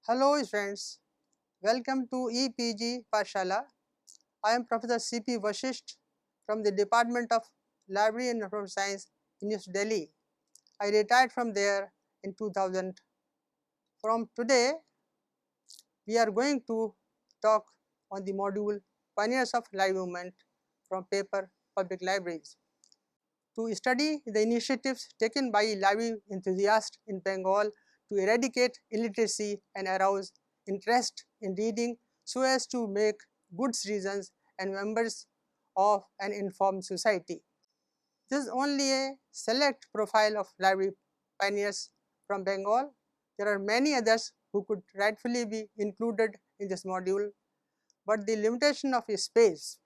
Hello friends, welcome to EPG Pashala. I am Professor C.P. Vashisht from the Department of Library and Information Science in New Delhi. I retired from there in 2000. From today, we are going to talk on the module Pioneers of Library Movement from paper Public Libraries. To study the initiatives taken by library enthusiasts in Bengal to eradicate illiteracy and arouse interest in reading so as to make good citizens and members of an informed society. This is only a select profile of library pioneers from Bengal. There are many others who could rightfully be included in this module, but the limitation of space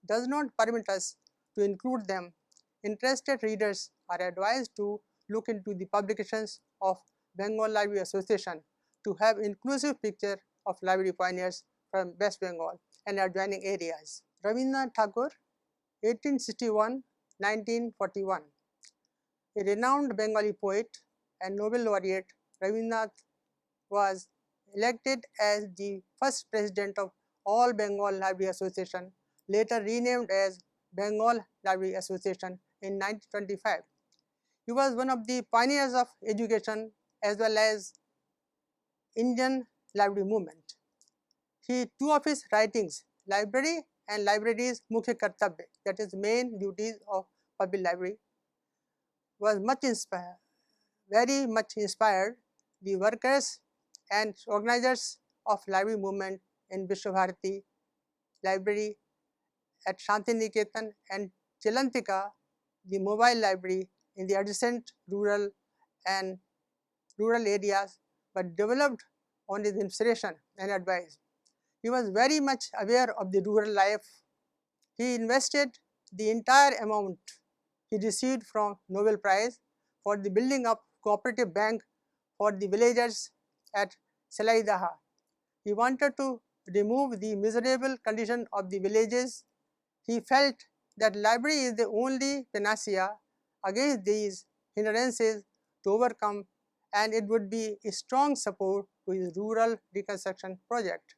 does not permit us to include them. Interested readers are advised to look into the publications of Bengal Library Association to have inclusive picture of library pioneers from West Bengal and adjoining areas. Rabindranath Tagore, 1861–1941. A renowned Bengali poet and Nobel laureate, Rabindranath was elected as the first president of All Bengal Library Association, later renamed as Bengal Library Association in 1925. He was one of the pioneers of education as well as Indian library movement. Two of his writings, Library and Libraries Mukhya Kartabya, that is main duties of public library, was very much inspired the workers and organizers of library movement in Vishwabharati Library at Shantiniketan and Chilantika, the mobile library in the adjacent rural areas, but developed on his inspiration and advice. He was very much aware of the rural life. He invested the entire amount he received from Nobel Prize for the building up cooperative bank for the villagers at Salaidaha. He wanted to remove the miserable condition of the villages. He felt that library is the only panacea against these hindrances to overcome, and it would be a strong support to his rural reconstruction project.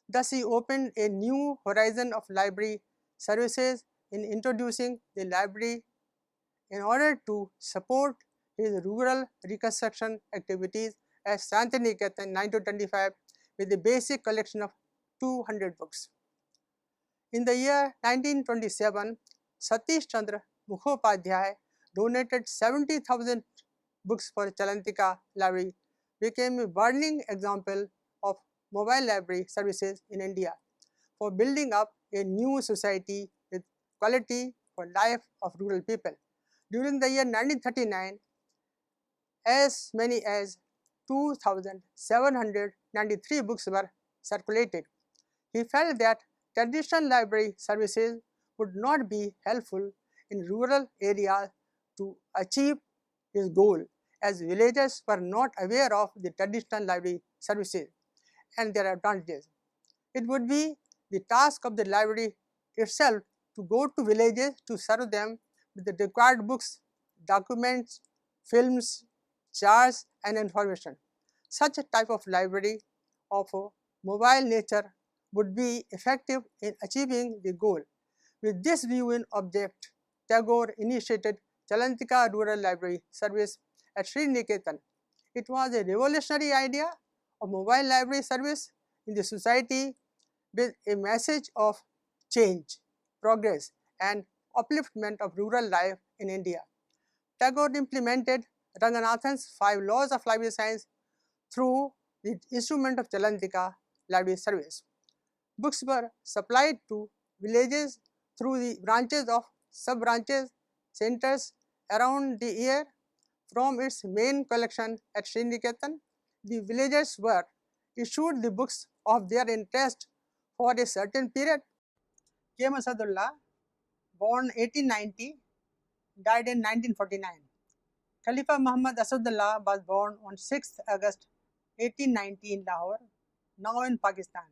Thus, he opened a new horizon of library services in introducing the library in order to support his rural reconstruction activities at Shantiniketan in 1925 with a basic collection of 200 books. In the year 1927, Satish Chandra Mukhopadhyay donated 70,000 books for Chalantika Library, became a burning example of mobile library services in India for building up a new society with quality for life of rural people. During the year 1939, as many as 2,793 books were circulated. He felt that traditional library services would not be helpful in rural areas to achieve his goal, as villagers were not aware of the traditional library services and their advantages. It would be the task of the library itself to go to villages to serve them with the required books, documents, films, charts, and information. Such a type of library of a mobile nature would be effective in achieving the goal. With this view in object, Tagore initiated Chalantika Rural Library Service at Sriniketan. It was a revolutionary idea of mobile library service in the society with a message of change, progress, and upliftment of rural life in India. Tagore implemented Ranganathan's 5 laws of library science through the instrument of Chalantika Library Service. Books were supplied to villages through the branches of sub-branches centers around the year. From its main collection at Sriniketan, the villagers were issued the books of their interest for a certain period. K. M. Asadullah, born 1890, died in 1949. Khalifa Muhammad Asadullah was born on 6th August 1890 in Lahore, now in Pakistan.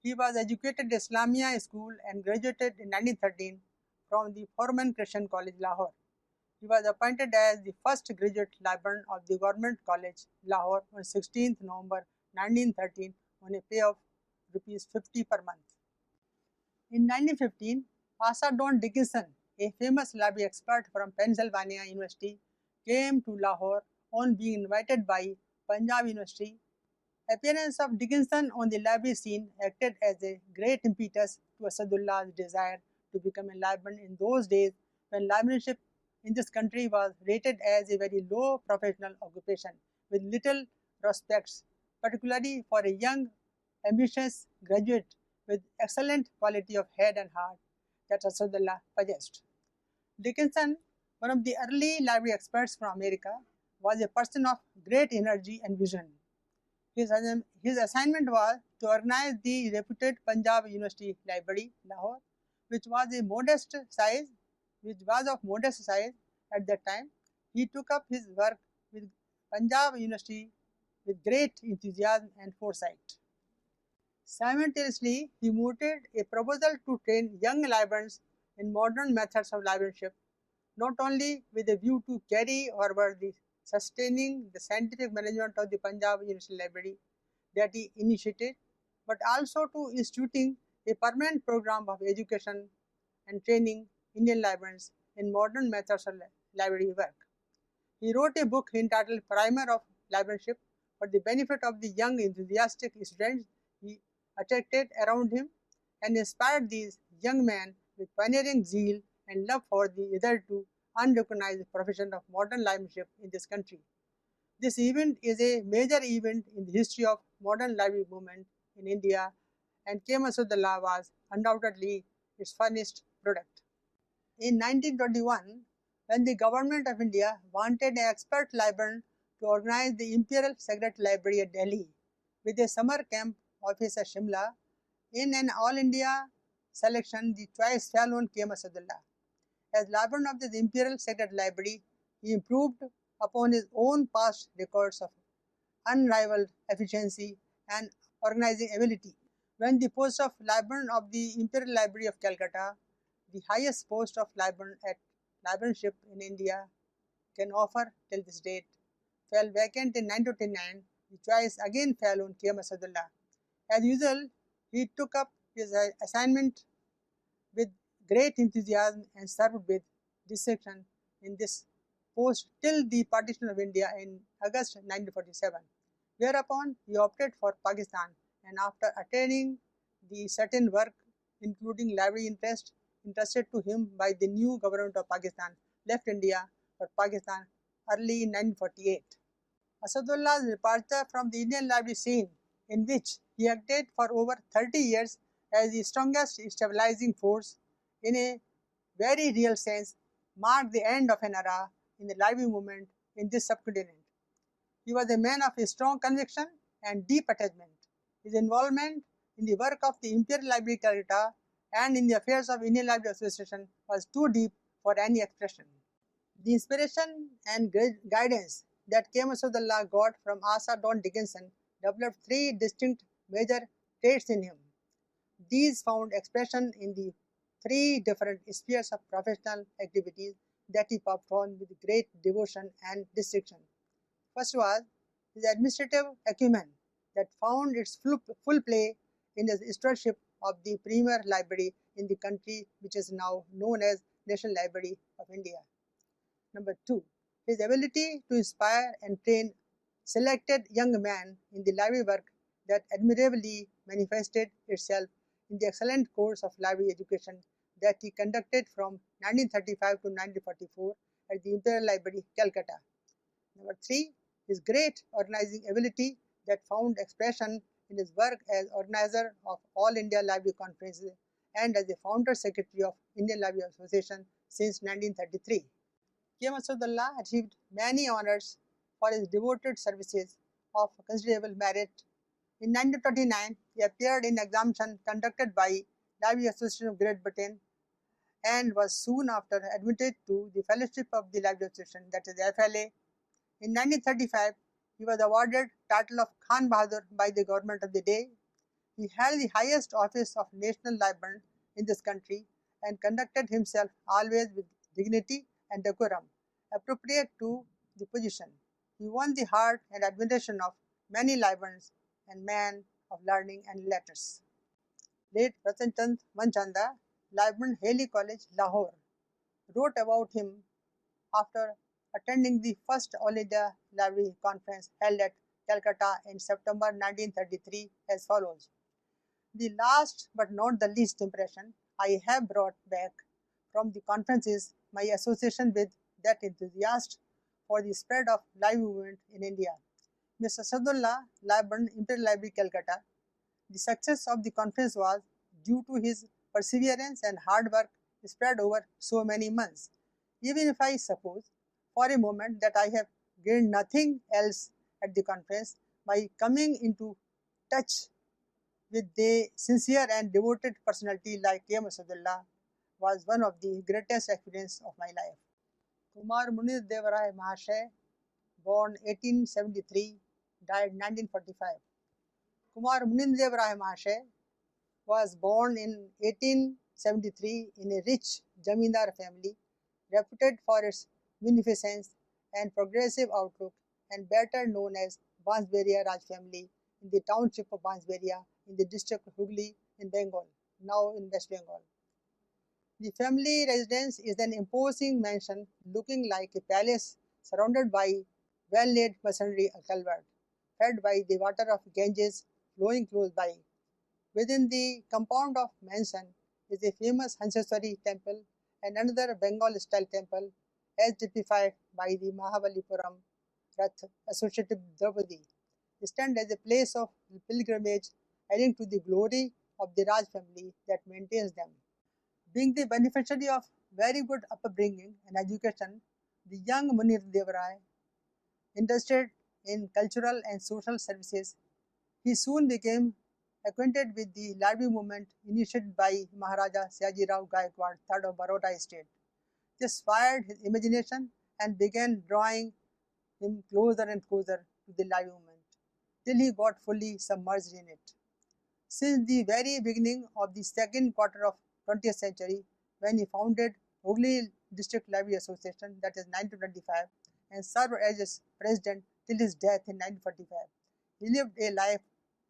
He was educated at Islamia School and graduated in 1913 from the Foreman Christian College, Lahore. He was appointed as the first graduate librarian of the Government College, Lahore on 16th November 1913 on a pay of rupees 50 per month. In 1915, Asa Don Dickinson, a famous library expert from Pennsylvania University, came to Lahore on being invited by Punjab University. Appearance of Dickinson on the library scene acted as a great impetus to Asadullah's desire to become a librarian in those days when librarianship in this country was rated as a very low professional occupation with little prospects, particularly for a young, ambitious graduate with excellent quality of head and heart that Asadullah possessed. Dickinson, one of the early library experts from America, was a person of great energy and vision. His assignment was to organize the reputed Punjab University Library, Lahore, which was a modest size, which was of modest size at that time. He took up his work with Punjab University with great enthusiasm and foresight. Simultaneously, he mooted a proposal to train young librarians in modern methods of librarianship, not only with a view to carry forward the sustaining the scientific management of the Punjab University Library that he initiated, but also to instituting a permanent program of education and training Indian librarians in modern methods of library work. He wrote a book entitled Primer of Librarianship for the benefit of the young enthusiastic students he attracted around him and inspired these young men with pioneering zeal and love for the hitherto unrecognized profession of modern librarianship in this country. This event is a major event in the history of modern library movement in India, and K. Masudullah was undoubtedly its finest product. In 1921, when the government of India wanted an expert librarian to organize the Imperial Secret Library at Delhi with a summer camp office at Shimla, in an all India selection, the choice fell on K. Masudullah. As librarian of the Imperial Secret Library, he improved upon his own past records of unrivaled efficiency and organizing ability. When the post of librarian of the Imperial Library of Calcutta, the highest post of librarian at librarianship in India can offer till this date, fell vacant in 1929, the choice again fell on K. Masudullah. As usual, he took up his assignment with great enthusiasm and served with distinction in this post till the partition of India in August 1947, whereupon he opted for Pakistan and after attaining the certain work including library entrusted to him by the new government of Pakistan, left India for Pakistan early in 1948. Asadullah's departure from the Indian library scene, in which he acted for over 30 years as the strongest stabilizing force in a very real sense, marked the end of an era in the library movement in this subcontinent. He was a man of a strong conviction and deep attachment. His involvement in the work of the Imperial Library Calcutta and in the affairs of Indian Library Association was too deep for any expression. The inspiration and guidance that K. Masudullah got from Asa Don Dickinson developed three distinct major traits in him. These found expression in the three different spheres of professional activities that he performed with great devotion and distinction. First was his administrative acumen that found its full play in the stewardship of the premier library in the country, which is now known as National Library of India. Number two, his ability to inspire and train selected young men in the library work that admirably manifested itself in the excellent course of library education that he conducted from 1935 to 1944 at the Imperial Library, Calcutta. Number three, his great organizing ability that found expression in his work as organizer of All India Library Conferences and as the founder secretary of Indian Library Association since 1933. K. Masudullah achieved many honors for his devoted services of considerable merit. In 1929, he appeared in examination conducted by Library Association of Great Britain and was soon after admitted to the Fellowship of the Library Association, that is FLA. In 1935, he was awarded title of Khan Bahadur by the government of the day. He held the highest office of national librarian in this country and conducted himself always with dignity and decorum appropriate to the position. He won the heart and admiration of many librarians and man of learning and letters. Late Ratan Chand Manchanda, Library Haley College, Lahore, wrote about him after attending the first All India Library Conference held at Calcutta in September 1933 as follows. The last but not the least impression I have brought back from the conference is my association with that enthusiast for the spread of library movement in India, Mr. Sadullah, Library, Imperial Library, Calcutta. The success of the conference was due to his perseverance and hard work spread over so many months. Even if I suppose for a moment that I have gained nothing else at the conference, by coming into touch with a sincere and devoted personality like K. Sadullah was one of the greatest experiences of my life. Kumar Munir Dev Rai Mahashay, born 1873, died 1945. Kumar Munir Rai Mahashay was born in 1873 in a rich Jamindar family, reputed for its munificence and progressive outlook, and better known as Bansberia Raj family in the township of Bansberia in the district of Hooghly in Bengal, now in West Bengal. The family residence is an imposing mansion looking like a palace surrounded by well-laid masonry culvert, fed by the water of Ganges flowing close by. Within the compound of mansion is a famous Hanseswari temple and another Bengal-style temple as typified by the Mahabalipuram Rath associated with Draupadi, stand as a place of pilgrimage adding to the glory of the Raj family that maintains them. Being the beneficiary of very good upbringing and education, the young Munir Dev Rai, interested in cultural and social services, he soon became acquainted with the library movement initiated by Maharaja Sayaji Rao Gaikwad, III of Baroda State. This fired his imagination and began drawing him closer and closer to the library movement, till he got fully submerged in it. Since the very beginning of the second quarter of 20th century, when he founded Hooghly District Library Association, that is 1925, and served as its president till his death in 1945, he lived a life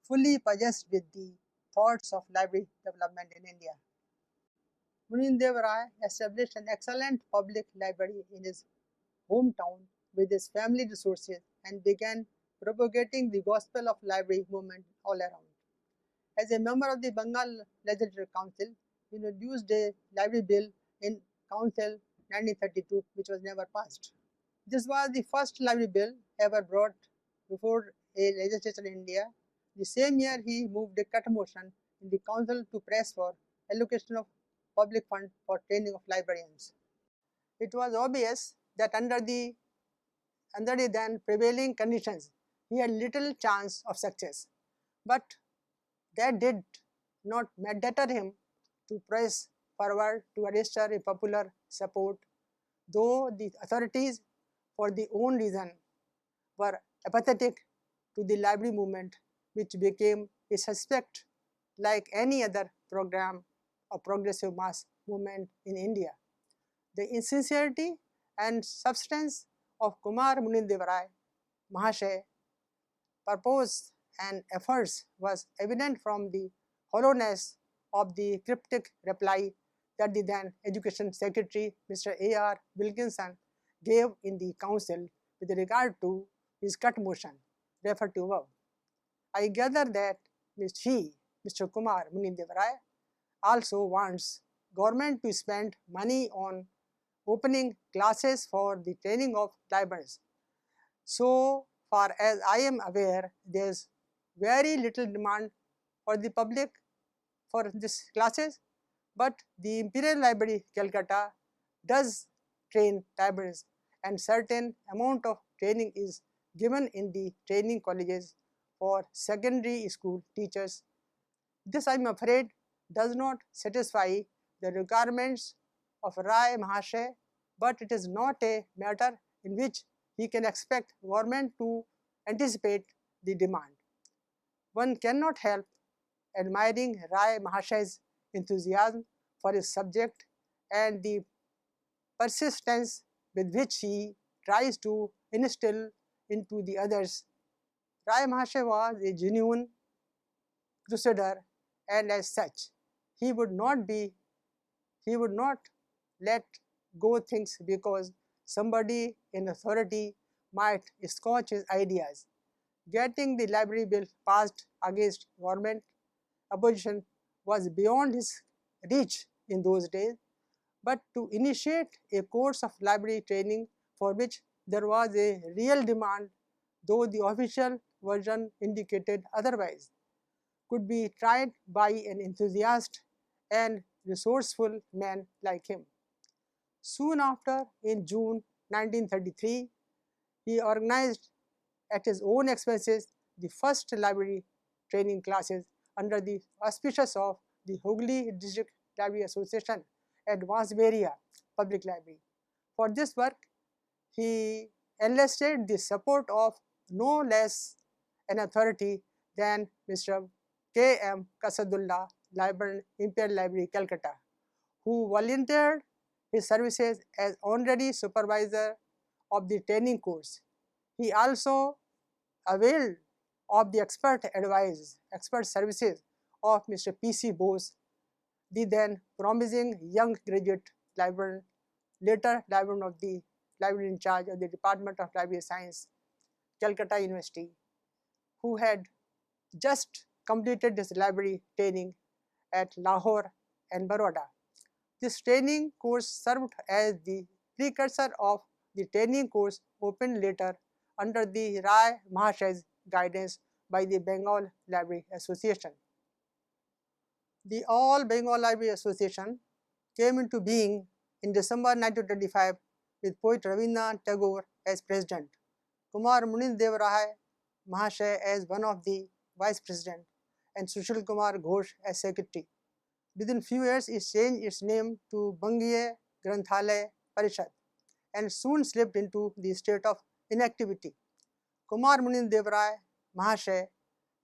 fully possessed with the thoughts of library development in India. Munir Dev Rai established an excellent public library in his hometown with his family resources and began propagating the gospel of library movement all around. As a member of the Bengal Legislative Council, he introduced a library bill in Council 1932, which was never passed. This was the first library bill ever brought before a legislature in India. The same year, he moved a cut motion in the council to press for allocation of public fund for training of librarians. It was obvious that under the then prevailing conditions, he had little chance of success. But that did not deter him to press forward to register a popular support, though the authorities, for their own reason, were apathetic to the library movement, which became a suspect like any other program of progressive mass movement in India. The insincerity and substance of Kumar Munir Dev Rai Mahashay purpose and efforts was evident from the hollowness of the cryptic reply that the then Education Secretary Mr. A.R. Wilkinson gave in the council with regard to his cut motion referred to above. I gather that Mr. Kumar Munir Dev Rai, also wants government to spend money on opening classes for the training of librarians. So far as I am aware, there is very little demand for the public for these classes, but the Imperial Library Calcutta does train librarians, and certain amount of training is given in the training colleges for secondary school teachers. This, I am afraid, does not satisfy the requirements of Rai Mahashay, but it is not a matter in which he can expect government to anticipate the demand. One cannot help admiring Rai Mahashay's enthusiasm for his subject and the persistence with which he tries to instill into the others Rai Mahasaya was a genuine crusader, and as such, he would not be he would not let go things because somebody in authority might squash his ideas. Getting the library bill passed against government opposition was beyond his reach in those days, but to initiate a course of library training for which there was a real demand, though the official version indicated otherwise, could be tried by an enthusiast and resourceful man like him. Soon after, in June 1933, he organized at his own expenses the first library training classes under the auspices of the Hooghly District Library Association at Bansberia Public Library. For this work, he enlisted the support of no less an authority than Mr. K. M. Kasadullah, Librarian, Imperial Library, Calcutta, who volunteered his services as honorary supervisor of the training course. He also availed of the expert services of Mr. P.C. Bose, the then promising young graduate librarian, later librarian of the library in charge of the Department of Library Science, Calcutta University, who had just completed his library training at Lahore and Baroda. This training course served as the precursor of the training course opened later under the Rai Mahasaya's guidance by the Bengal Library Association. The All Bengal Library Association came into being in December 1925 with poet Rabindranath Tagore as president, Kumar Munindeva Rai Mahasaya as one of the vice president, and Sushil Kumar Ghosh as secretary. Within few years, it changed its name to Bangiya Granthalaya Parishad and soon slipped into the state of inactivity. Kumar Munindeva Rai Mahasaya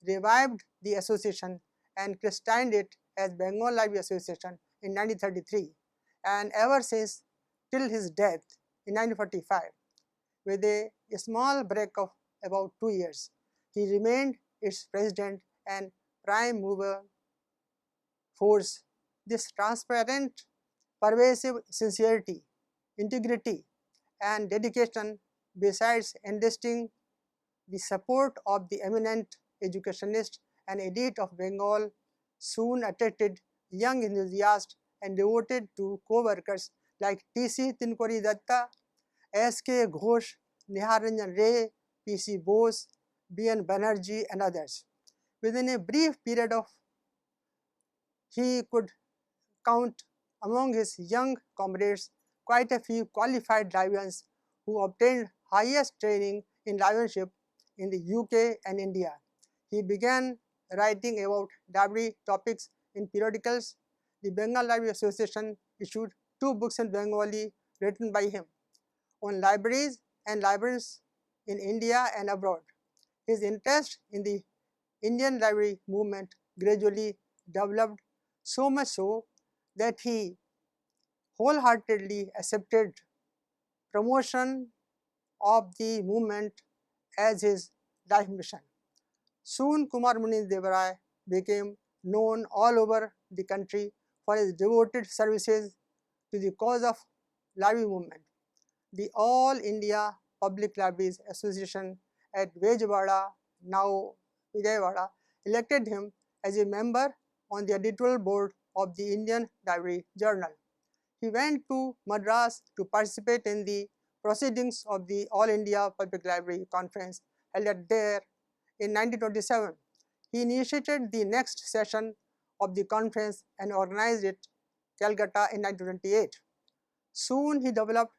revived the association and christened it as Bengal Library Association in 1933, and ever since till his death in 1945, with a small break of about 2 years, he remained its president and prime mover force. This transparent, pervasive sincerity, integrity, and dedication, besides enlisting the support of the eminent educationists and elite of Bengal, soon attracted young enthusiasts and devoted to co-workers like T.C. Tinkori Datta, S.K. Ghosh, Niharanjan Ray, P.C. Bose, B.N. Banerjee, and others. Within a brief period of, he could count among his young comrades quite a few qualified librarians who obtained highest training in librarianship in the UK and India. He began writing about library topics in periodicals. The Bengal Library Association issued 2 books in Bengali written by him on libraries and librarians in India and abroad. His interest in the Indian library movement gradually developed, so much so that he wholeheartedly accepted promotion of the movement as his life mission. Soon Kumar Munindeva Rai became known all over the country for his devoted services to the cause of library movement. The All India Public Libraries Association at Vijayawada, now Vijayawada, elected him as a member on the editorial board of the Indian Library Journal. He went to Madras to participate in the proceedings of the All India Public Library Conference held at there in 1927. He initiated the next session of the conference and organized it Calcutta in 1928. Soon he developed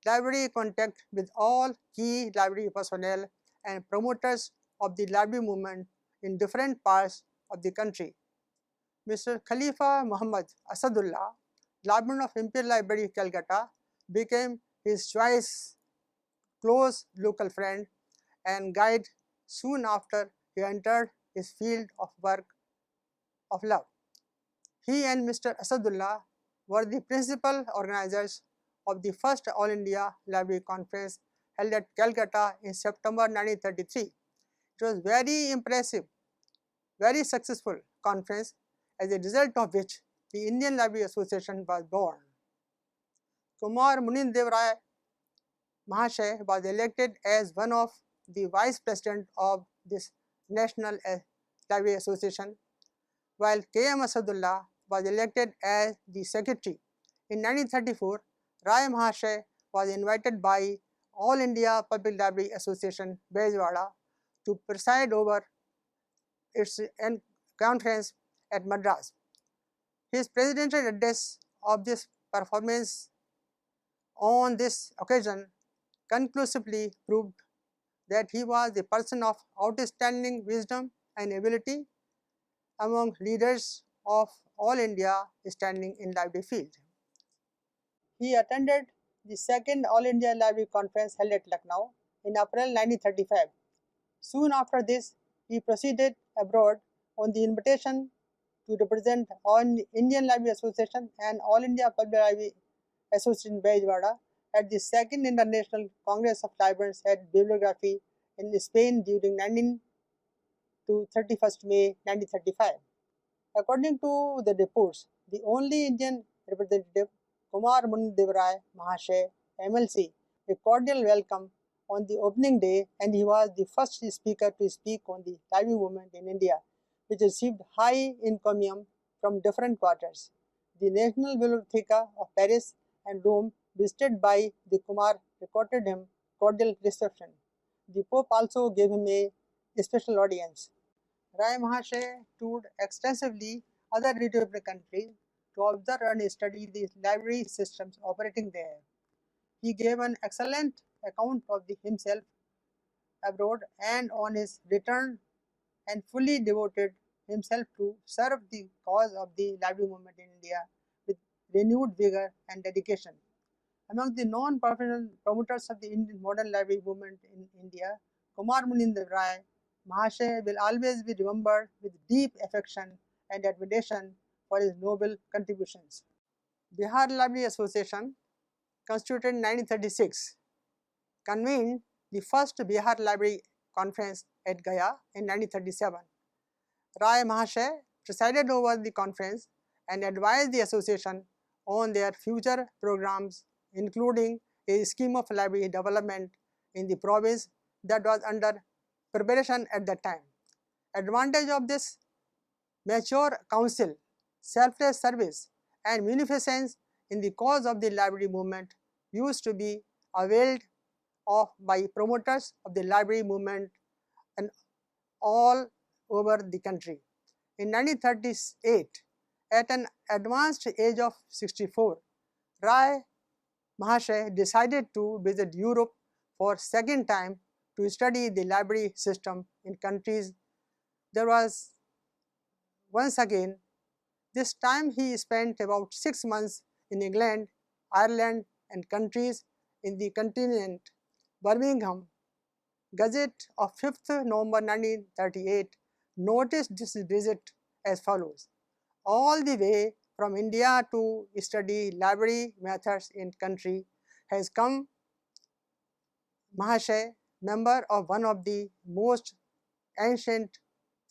library contact with all key library personnel and promoters of the library movement in different parts of the country. Mr. Khalifa Muhammad Asadullah, librarian of Imperial Library, Calcutta, became his choice close local friend and guide soon after he entered his field of work of love. He and Mr. Asadullah were the principal organizers of the first All India Library Conference held at Calcutta in September 1933. It was very impressive, very successful conference, as a result of which the Indian Library Association was born. Kumar Munindev Rai Mahashay was elected as one of the vice president of this National Library Association, while K.M. Asadullah was elected as the secretary. In 1934, Rai Mahashay was invited by All India Public Library Association, Bejwada, to preside over its conference at Madras. His presidential address of this performance on this occasion conclusively proved that he was a person of outstanding wisdom and ability among leaders of all India standing in library field. He attended the second All India Library Conference held at Lucknow in April 1935. Soon after this, he proceeded abroad on the invitation to represent All Indian Library Association and All India Public Library Association Bejwada at the Second International Congress of Librarians at Bibliography in Spain during 19 to 31st May 1935. According to the reports, the only Indian representative, Kumar Munindev Rai Mahashay, MLC, a cordial welcome on the opening day, and he was the first speaker to speak on the library movement in India, which received high encomium from different quarters. The National Bibliotheca of Paris and Rome, visited by the Kumar, accorded him cordial reception. The Pope also gave him a special audience. Rai Mahashay toured extensively other European countries to observe and study the library systems operating there. He gave an excellent account of himself abroad, and on his return and fully devoted himself to serve the cause of the library movement in India with renewed vigor and dedication. Among the non-professional promoters of the Indian modern library movement in India, Kumar Munindev Rai Mahashay will always be remembered with deep affection and admiration for his noble contributions. Bihar Library Association, constituted in 1936, convened the first Bihar Library Conference at Gaya in 1937. Rai Mahashay presided over the conference and advised the association on their future programs, including a scheme of library development in the province that was under preparation at that time. Advantage of this mature council, selfless service, and munificence in the cause of the library movement used to be availed of by promoters of the library movement and all over the country. In 1938, at an advanced age of 64, Rai Mahashay decided to visit Europe for second time to study the library system in countries. There was once again, this time he spent about 6 months in England, Ireland, and countries in the continent. Birmingham Gazette of 5th November 1938 noticed this visit as follows: all the way from India to study library methods in country has come Mahashay, member of one of the most ancient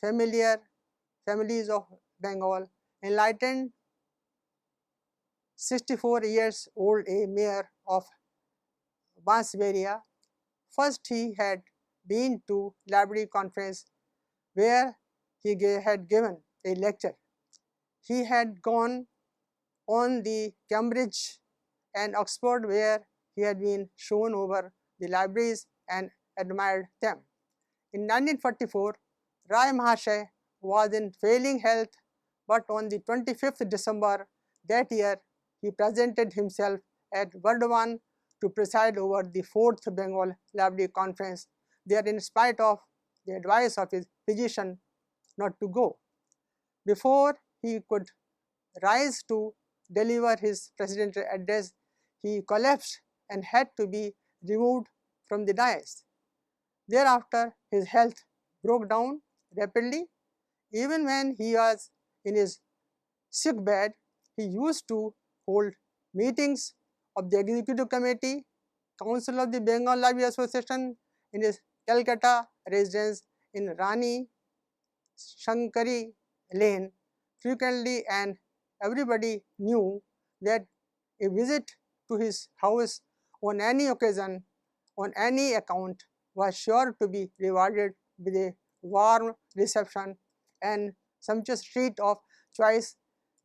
families of Bengal, enlightened, 64 years old, a mayor of Bansberia. First he had been to library conference where he had given a lecture. He had gone on the Cambridge and Oxford where he had been shown over the libraries and admired them. In 1944, Rai Mahashay was in failing health, but on the 25th December that year, he presented himself at Burdwan to preside over the 4th Bengal Library Conference there in spite of the advice of his physician not to go. Before he could rise to deliver his presidential address, he collapsed and had to be removed from the dais. Thereafter, his health broke down rapidly. Even when he was in his sick bed, he used to hold meetings of the Executive Committee, Council of the Bengal Library Association in his Calcutta residence in Rani Shankari Lane frequently, and everybody knew that a visit to his house on any occasion, on any account, was sure to be rewarded with a warm reception and sumptuous treat of choice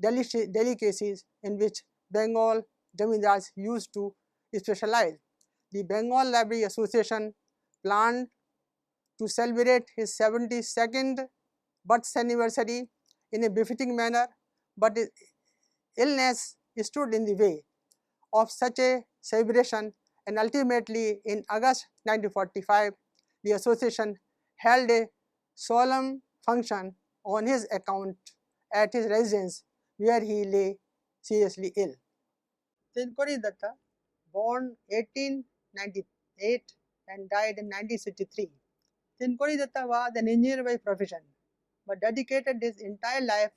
delicacies in which Bengal Jamindars used to specialize. The Bengal Library Association planned to celebrate his 72nd birth anniversary in a befitting manner, but his illness stood in the way of such a celebration, and ultimately in August 1945, the association held a solemn function on his account at his residence where he lay seriously ill. Tinkuri Datta, born 1898 and died in 1963. Tinkuri Datta was an engineer by profession, but dedicated his entire life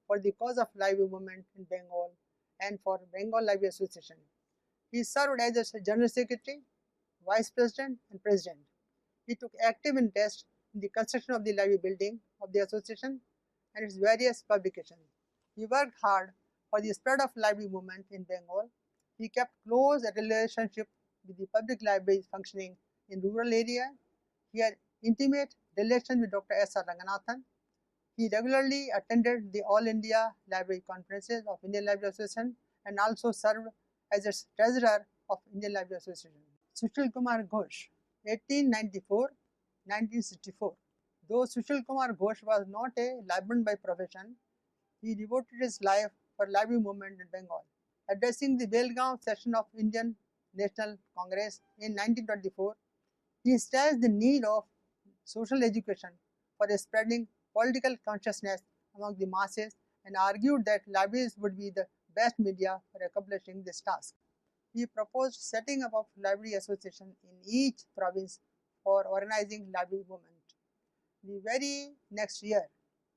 for the cause of library movement in Bengal and for Bengal Library Association. He served as a General Secretary, Vice President, and President. He took active interest in the construction of the library building of the association and its various publications. He worked hard for the spread of library movement in Bengal. He kept close relationship with the public libraries functioning in rural areas. He had intimate relations with Dr. S. R. Ranganathan. He regularly attended the All India Library Conferences of Indian Library Association and also served as its treasurer of Indian Library Association. Sushil Kumar Ghosh, 1894-1964. Though Sushil Kumar Ghosh was not a librarian by profession, he devoted his life for library movement in Bengal. Addressing the Belgaum session of Indian National Congress in 1924, he stressed the need of social education for spreading political consciousness among the masses and argued that libraries would be the best media for accomplishing this task. He proposed setting up of library association in each province for organizing library movement. The very next year,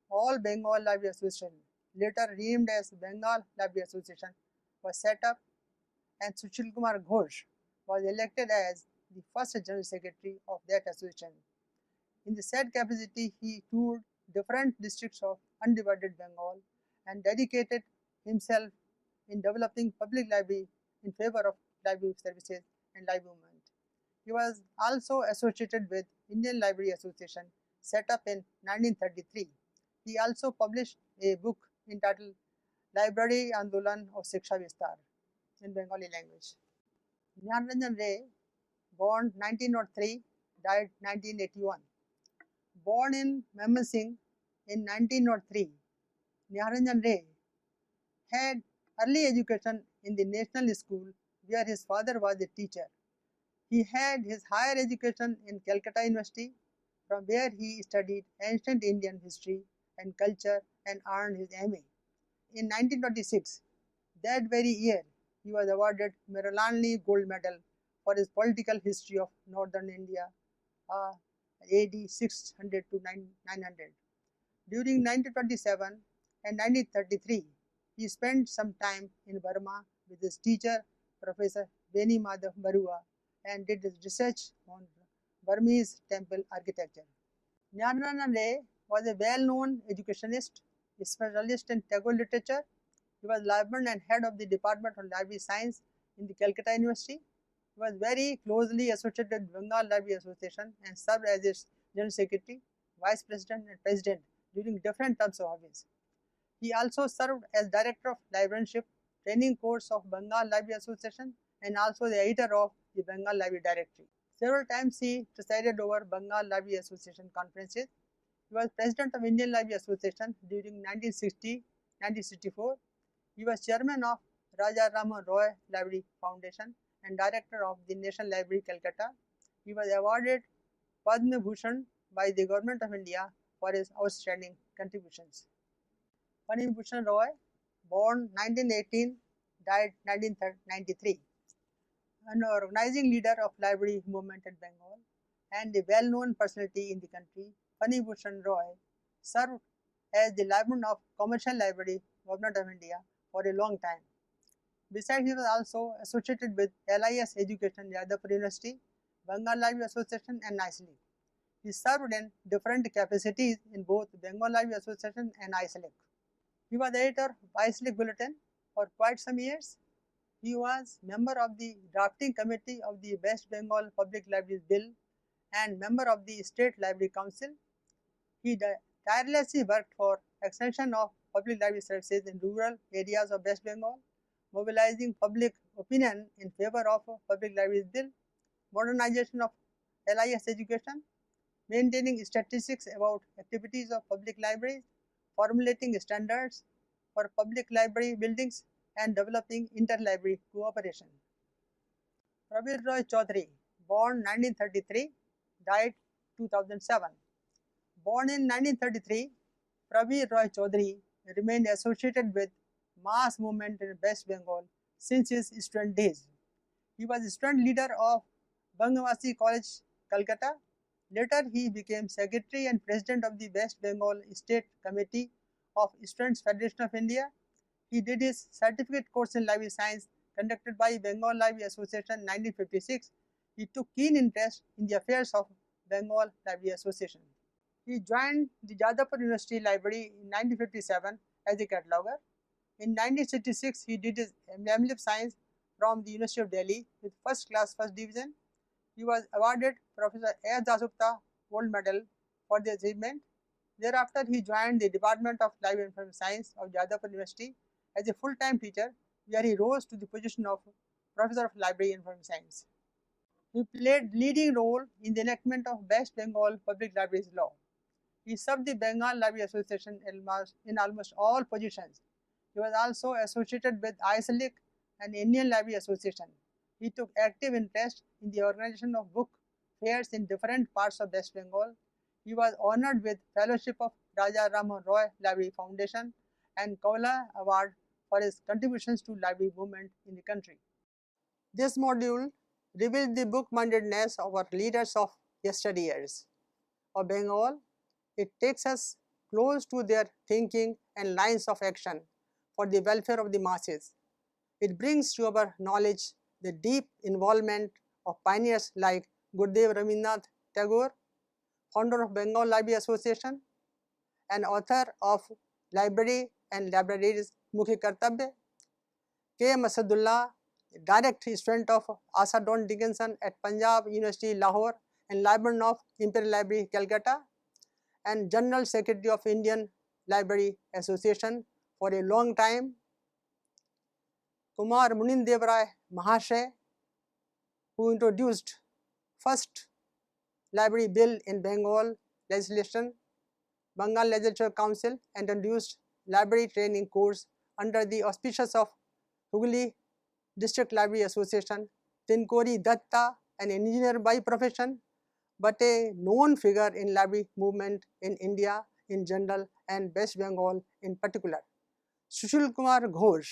All Bengal Library Association, later renamed as Bengal Library Association, was set up, and Sushil Kumar Ghosh was elected as the first General Secretary of that association. In the said capacity, he toured different districts of undivided Bengal and dedicated himself in developing public library in favor of library services and library movement. He was also associated with Indian Library Association set up in 1933. He also published a book entitled Library Andolan of Shiksha Vistar in Bengali language. Gyan Ranjan Ray, born 1903, died 1981. Born in Mymensingh in 1903, Niharanjan Ray had early education in the national school where his father was a teacher. He had his higher education in Calcutta University, from where he studied ancient Indian history and culture and earned his MA. In 1926, that very year, he was awarded Merlanli Gold Medal for his political history of northern India, AD 600 to 900. During 1927 and 1933, he spent some time in Burma with his teacher, Professor Beni Madhav Barua, and did his research on Burmese temple architecture. Gyanranjan Ray was a well-known educationist, a specialist in Tagore literature. He was librarian and head of the Department of Library Science in the Calcutta University. He was very closely associated with Bengal Library Association and served as its General Secretary, Vice President, and President during different terms of office. He also served as Director of Librarianship Training Course of Bengal Library Association and also the editor of the Bengal Library Directory. Several times he presided over Bengal Library Association conferences. He was President of Indian Library Association during 1960-1964. He was Chairman of Raja Raman Roy Library Foundation and Director of the National Library, Calcutta. He was awarded Padma Bhushan by the Government of India for his outstanding contributions. Pani Bhushan Roy, born 1918, died 1993. An organizing leader of library movement in Bengal and a well-known personality in the country, Pani Bhushan Roy served as the librarian of Commercial Library, Government of India, for a long time. Besides, he was also associated with LIS Education, Yadavpur University, Bengal Library Association, and NICE. He served in different capacities in both Bengal Library Association and ISLIC. He was editor of ISLIC Bulletin for quite some years. He was member of the drafting committee of the West Bengal Public Libraries Bill and member of the State Library Council. He tirelessly worked for extension of public library services in rural areas of West Bengal, mobilizing public opinion in favor of Public Libraries Bill, modernization of LIS education, maintaining statistics about activities of public libraries, formulating standards for public library buildings, and developing interlibrary cooperation. Prabir Roy Chaudhary, born 1933, died 2007. Born in 1933, Prabir Roy Chaudhary remained associated with mass movement in West Bengal since his student days. He was student leader of Bangamasi College, Calcutta. Later, he became secretary and president of the West Bengal State Committee of Students Federation of India. He did his certificate course in library science conducted by Bengal Library Association 1956. He took keen interest in the affairs of Bengal Library Association. He joined the Jadavpur University Library in 1957 as a cataloger. In 1966, he did his MLib Science from the University of Delhi with first class first division. He was awarded Professor A. Dasgupta Gold Medal for the achievement. Thereafter, he joined the Department of Library Information Science of Jadavpur University as a full-time teacher, where he rose to the position of Professor of Library Information Science. He played leading role in the enactment of West Bengal Public Libraries Law. He served the Bengal Library Association in almost all positions. He was also associated with ISLIC and Indian Library Association. He took active interest in the organization of book fairs in different parts of West Bengal. He was honored with fellowship of Raja Rammohun Roy Library Foundation and Kaula Award for his contributions to library movement in the country. This module reveals the book-mindedness of our leaders of yesteryears of Bengal. It takes us close to their thinking and lines of action for the welfare of the masses. It brings to our knowledge the deep involvement of pioneers like Gurudev Rabindranath Tagore, founder of Bengal Library Association, and author of Library and Libraries Mukhi Kartabya, K. Masadullah, direct student of Asa Don Dickinson at Punjab University Lahore and librarian of Imperial Library Calcutta, and General Secretary of Indian Library Association for a long time, Kumar Munindev Rai Mahashay, who introduced first library bill in Bengal legislation, Bengal Legislature Council, and introduced library training course under the auspices of Hooghly District Library Association. Tinkori Datta, an engineer by profession, but a known figure in library movement in India in general and West Bengal in particular. Sushil Kumar Ghosh,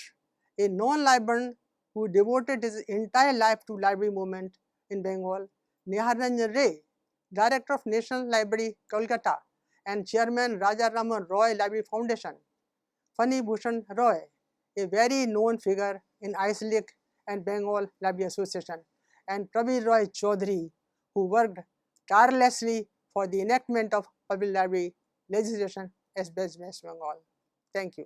a non-librarian who devoted his entire life to library movement in Bengal. Nihar Ranjan Ray, Director of National Library, Kolkata, and Chairman Raja Rammohun Roy Library Foundation. Fani Bhushan Roy, a very known figure in ISLIC and Bengal Library Association, and Prabir Roy Chaudhary, who worked tirelessly for the enactment of public library legislation as West Bengal. Thank you.